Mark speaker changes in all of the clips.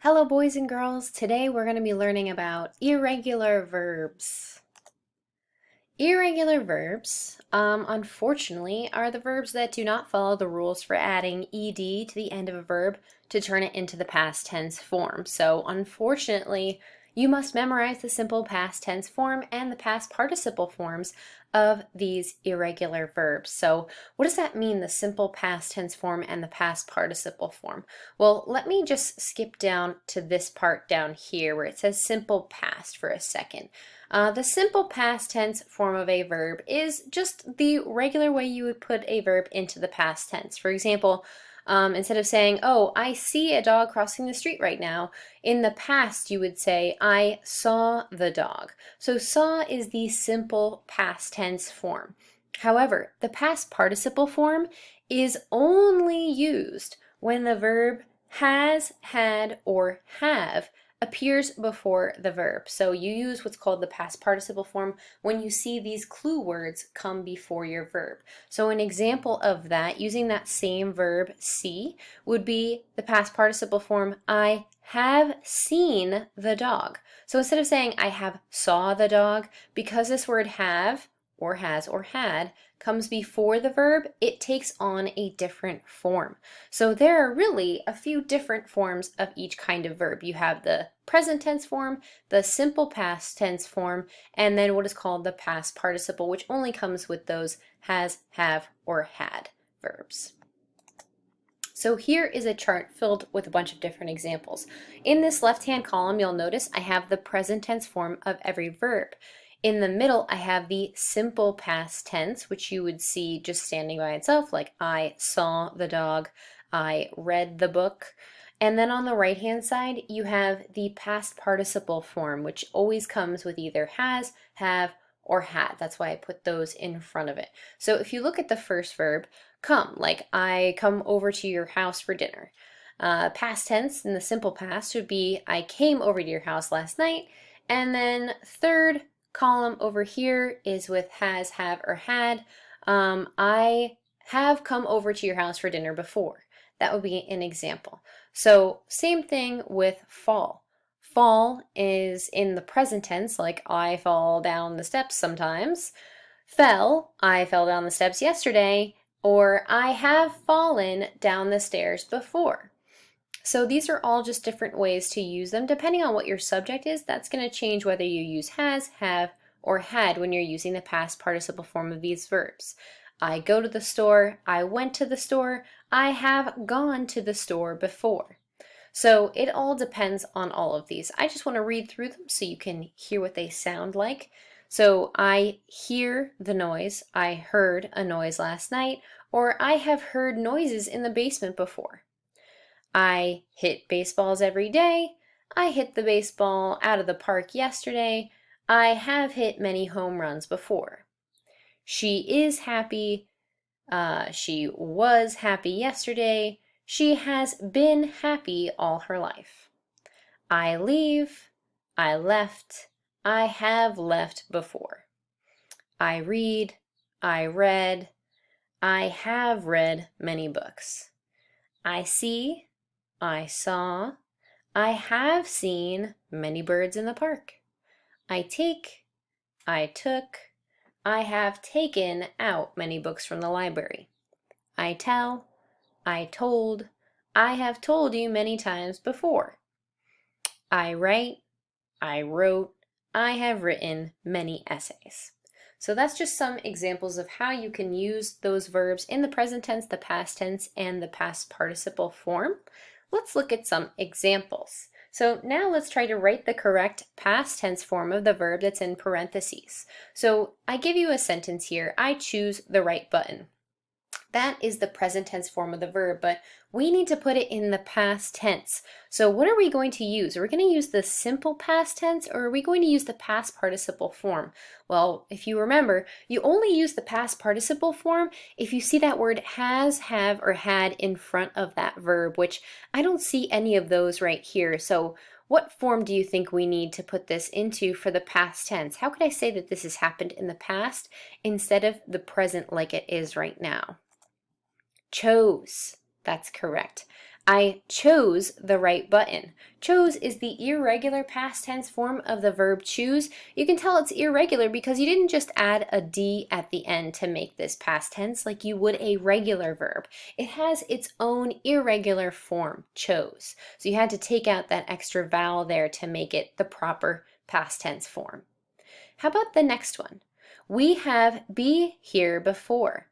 Speaker 1: Hello boys and girls, today we're going to be learning about irregular verbs. Irregular verbs, unfortunately, are the verbs that do not follow the rules for adding ed to the end of a verb to turn it into the past tense form. So unfortunately, you must memorize the simple past tense form and the past participle forms of these irregular verbs. So what does that mean, the simple past tense form and the past participle form? Well, let me just skip down to this part down here where it says simple past for a second. The simple past tense form of a verb is just the regular way you would put a verb into the past tense. For example, instead of saying, oh, I see a dog crossing the street right now, in the past you would say, I saw the dog. So saw is the simple past tense form. However, the past participle form is only used when the verb has, had, or have appears before the verb. So you use what's called the past participle form when you see these clue words come before your verb. So an example of that, using that same verb see, would be the past participle form I have seen the dog. So instead of saying I have saw the dog, because this word have or has or had comes before the verb, it takes on a different form. So there are really a few different forms of each kind of verb. You have the present tense form, the simple past tense form, and then what is called the past participle, which only comes with those has, have, or had verbs. So here is a chart filled with a bunch of different examples. In this left-hand column, you'll notice I have the present tense form of every verb. In the middle, I have the simple past tense, which you would see just standing by itself, like I saw the dog, I read the book. And then on the right-hand side, you have the past participle form, which always comes with either has, have, or had. That's why I put those in front of it. So if you look at the first verb, come, like I come over to your house for dinner. Past tense in the simple past would be I came over to your house last night. And then third column over here is with has, have, or had. I have come over to your house for dinner before. That would be an example. So same thing with fall. Fall is in the present tense, like I fall down the steps sometimes. Fell, I fell down the steps yesterday, or I have fallen down the stairs before. So these are all just different ways to use them. Depending on what your subject is, that's going to change whether you use has, have, or had when you're using the past participle form of these verbs. I go to the store, I went to the store, I have gone to the store before. So it all depends on all of these. I just want to read through them so you can hear what they sound like. So I hear the noise, I heard a noise last night, or I have heard noises in the basement before. I hit baseballs every day. I hit the baseball out of the park yesterday. I have hit many home runs before. She is happy. She was happy yesterday. She has been happy all her life. I leave. I left. I have left before. I read. I read. I have read many books. I see. I saw. I have seen many birds in the park. I take. I took. I have taken out many books from the library. I tell. I told. I have told you many times before. I write. I wrote. I have written many essays. So that's just some examples of how you can use those verbs in the present tense, the past tense, and the past participle form. Let's look at some examples. So now let's try to write the correct past tense form of the verb that's in parentheses. So I give you a sentence here. I choose the right button. That is the present tense form of the verb, but we need to put it in the past tense. So what are we going to use? Are we going to use the simple past tense, or are we going to use the past participle form? Well, if you remember, you only use the past participle form if you see that word has, have, or had in front of that verb, which I don't see any of those right here. So what form do you think we need to put this into for the past tense? How could I say that this has happened in the past instead of the present like it is right now? Chose. That's correct. I chose the right button. Chose is the irregular past tense form of the verb choose. You can tell it's irregular because you didn't just add a D at the end to make this past tense like you would a regular verb. It has its own irregular form, chose. So you had to take out that extra vowel there to make it the proper past tense form. How about the next one? We have be here before.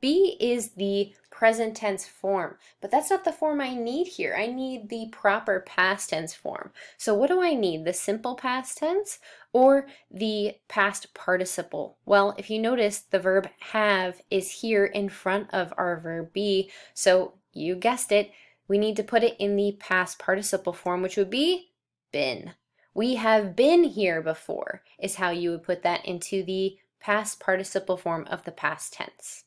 Speaker 1: Be is the present tense form, but that's not the form I need here. I need the proper past tense form. So what do I need, the simple past tense or the past participle? Well, if you notice, the verb have is here in front of our verb be, so you guessed it, we need to put it in the past participle form, which would be been. We have been here before is how you would put that into the past participle form of the past tense.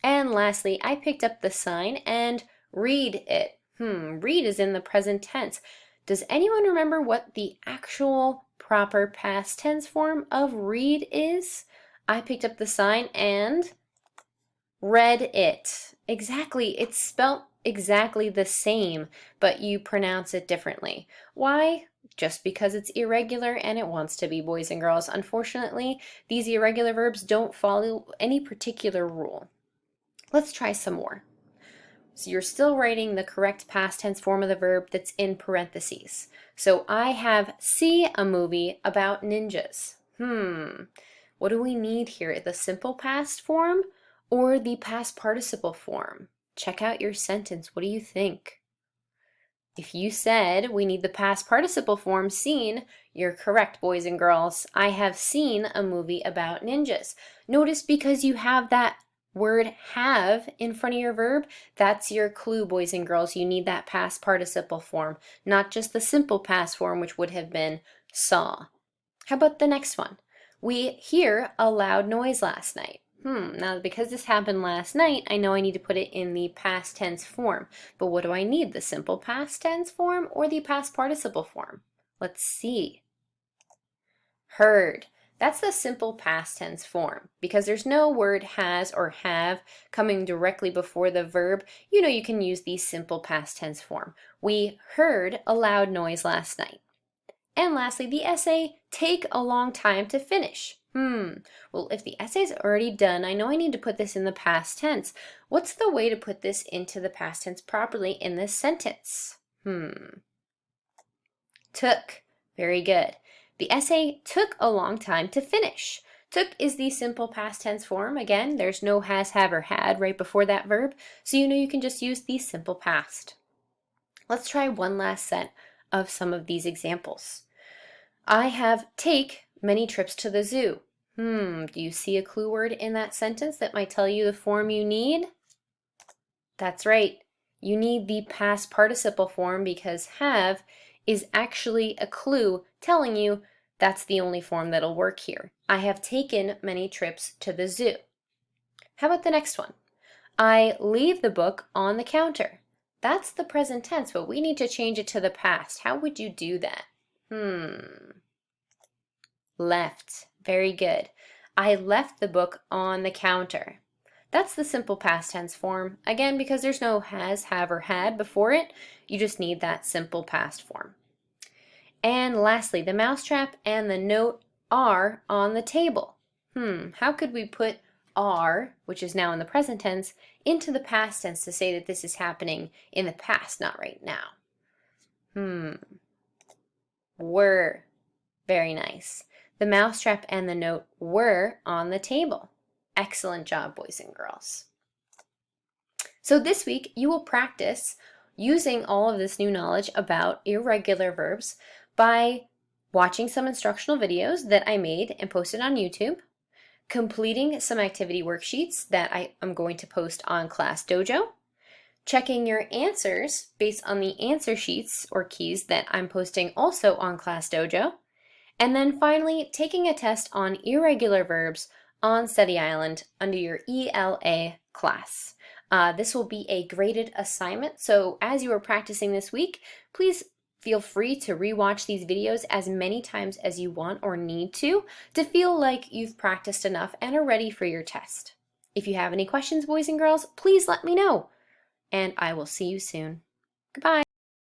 Speaker 1: And lastly, I picked up the sign and read it. Read is in the present tense. Does anyone remember what the actual proper past tense form of read is? I picked up the sign and read it. Exactly, it's spelt exactly the same, but you pronounce it differently. Why? Just because it's irregular and it wants to be, boys and girls. Unfortunately, these irregular verbs don't follow any particular rule. Let's try some more. So you're still writing the correct past tense form of the verb that's in parentheses. So I have see a movie about ninjas. What do we need here? The simple past form or the past participle form? Check out your sentence. What do you think? If you said we need the past participle form seen, you're correct, boys and girls. I have seen a movie about ninjas. Notice because you have that word have in front of your verb, that's your clue, boys and girls. You need that past participle form, not just the simple past form, which would have been saw. How about the next one? We hear a loud noise last night. Now because this happened last night, I know I need to put it in the past tense form. But what do I need, the simple past tense form or the past participle form? Let's see. Heard. That's the simple past tense form. Because there's no word has or have coming directly before the verb, you know you can use the simple past tense form. We heard a loud noise last night. And lastly, the essay, take a long time to finish. Well, if the essay's already done, I know I need to put this in the past tense. What's the way to put this into the past tense properly in this sentence? Took. Very good. The essay took a long time to finish. Took is the simple past tense form. Again, there's no has, have, or had right before that verb, so you know you can just use the simple past. Let's try one last set of some of these examples. I have take many trips to the zoo. Do you see a clue word in that sentence that might tell you the form you need? That's right. You need the past participle form because have is actually a clue telling you that's the only form that'll work here. I have taken many trips to the zoo. How about the next one? I leave the book on the counter. That's the present tense, but we need to change it to the past. How would you do that? Left. Very good. I left the book on the counter. That's the simple past tense form. Again, because there's no has, have, or had before it, you just need that simple past form. And lastly, the mousetrap and the note are on the table. How could we put are, which is now in the present tense, into the past tense to say that this is happening in the past, not right now? Were. Very nice. The mousetrap and the note were on the table. Excellent job, boys and girls. So this week, you will practice using all of this new knowledge about irregular verbs by watching some instructional videos that I made and posted on YouTube, completing some activity worksheets that I am going to post on Class Dojo, checking your answers based on the answer sheets or keys that I'm posting also on Class Dojo, and then finally taking a test on irregular verbs on Study Island under your ELA class. This will be a graded assignment, so as you are practicing this week, please feel free to rewatch these videos as many times as you want or need to feel like you've practiced enough and are ready for your test. If you have any questions, boys and girls, please let me know, and I will see you soon. Goodbye.